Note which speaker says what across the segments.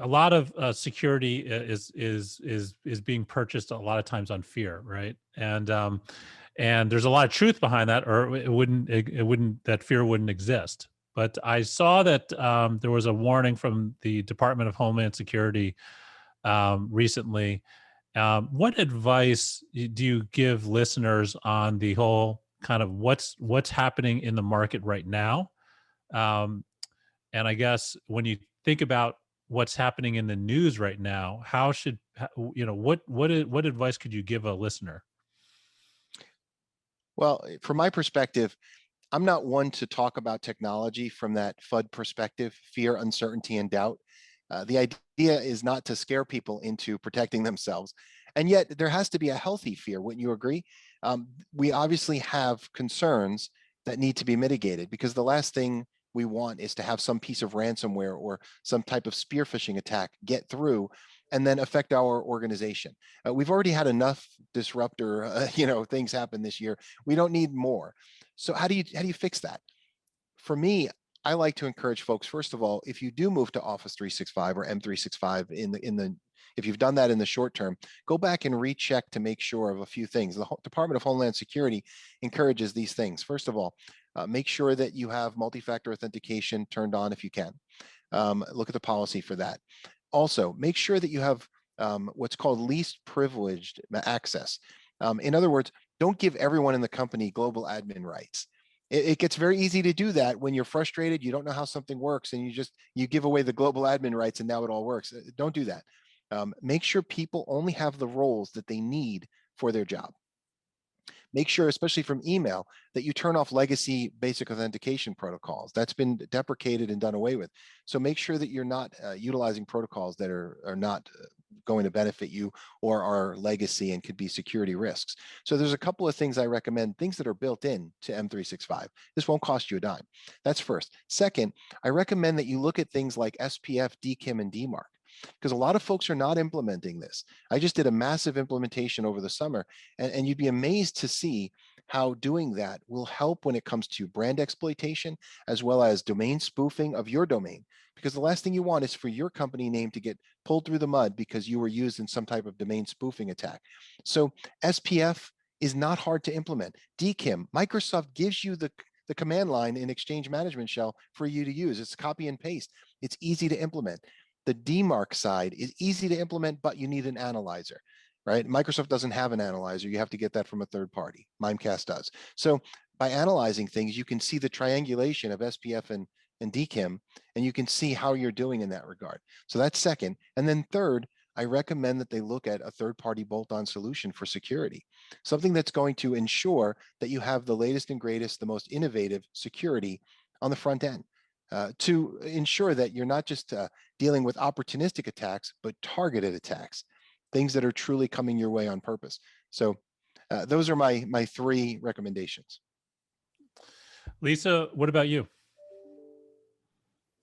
Speaker 1: a lot of security is being purchased a lot of times on fear, right? And there's a lot of truth behind that, or it wouldn't that fear wouldn't exist. But I saw that there was a warning from the Department of Homeland Security recently. What advice do you give listeners on the whole kind of what's happening in the market right now? Um, and I guess when you think about what's happening in the news right now, what advice could you give a listener?
Speaker 2: Well, from my perspective, I'm not one to talk about technology from that FUD perspective, fear, uncertainty, and doubt. The idea is not to scare people into protecting themselves. And yet there has to be a healthy fear. Wouldn't you agree? We obviously have concerns that need to be mitigated, because the last thing we want is to have some piece of ransomware or some type of spear phishing attack get through and then affect our organization. We've already had enough disruptor, things happen this year. We don't need more. So how do you fix that? For me, I like to encourage folks, first of all, if you do move to Office 365 or M365 if you've done that in the short term, go back and recheck to make sure of a few things. The Department of Homeland Security encourages these things. First of all, make sure that you have multi-factor authentication turned on if you can. Look at the policy for that. Also, make sure that you have what's called least privileged access. In other words, don't give everyone in the company global admin rights. It gets very easy to do that when you're frustrated, you don't know how something works, and you give away the global admin rights and now it all works. Don't do that. Make sure people only have the roles that they need for their job. Make sure, especially from email, that you turn off legacy basic authentication protocols. That's been deprecated and done away with. So make sure that you're not utilizing protocols that are not going to benefit you or are legacy and could be security risks. So there's a couple of things I recommend, things that are built in to M365. This won't cost you a dime. That's first. Second, I recommend that you look at things like SPF, DKIM, and DMARC, because a lot of folks are not implementing this. I just did a massive implementation over the summer, and you'd be amazed to see how doing that will help when it comes to brand exploitation, as well as domain spoofing of your domain. Because the last thing you want is for your company name to get pulled through the mud because you were used in some type of domain spoofing attack. So SPF is not hard to implement. DKIM, Microsoft gives you the command line in Exchange Management Shell for you to use. It's copy and paste. It's easy to implement. The DMARC side is easy to implement, but you need an analyzer, right? Microsoft doesn't have an analyzer. You have to get that from a third party. Mimecast does. So by analyzing things, you can see the triangulation of SPF and DKIM, and you can see how you're doing in that regard. So that's second. And then third, I recommend that they look at a third-party bolt-on solution for security, something that's going to ensure that you have the latest and greatest, the most innovative security on the front end. To ensure that you're not just dealing with opportunistic attacks, but targeted attacks, things that are truly coming your way on purpose. So those are my three recommendations.
Speaker 1: Lisa, what about you?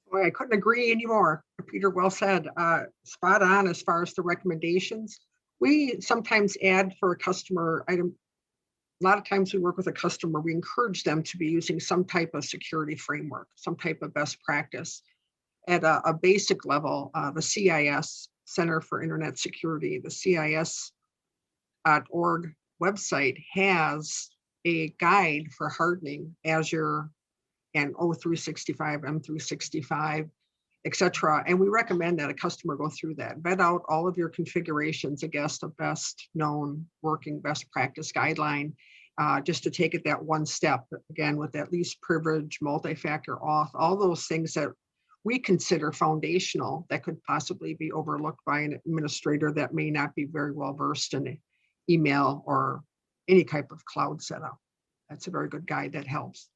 Speaker 3: Boy, I couldn't agree anymore. Peter, well said. Spot on as far as the recommendations. We sometimes add for a customer item. A lot of times we work with a customer, we encourage them to be using some type of security framework, some type of best practice. At a basic level, the CIS, Center for Internet Security, the CIS.org website has a guide for hardening Azure and O365, M365, et cetera. And we recommend that a customer go through that, vet out all of your configurations against a best known working best practice guideline, just to take it that one step, again, with that least privilege, multi-factor auth, all those things that we consider foundational that could possibly be overlooked by an administrator that may not be very well versed in email or any type of cloud setup. That's a very good guide that helps.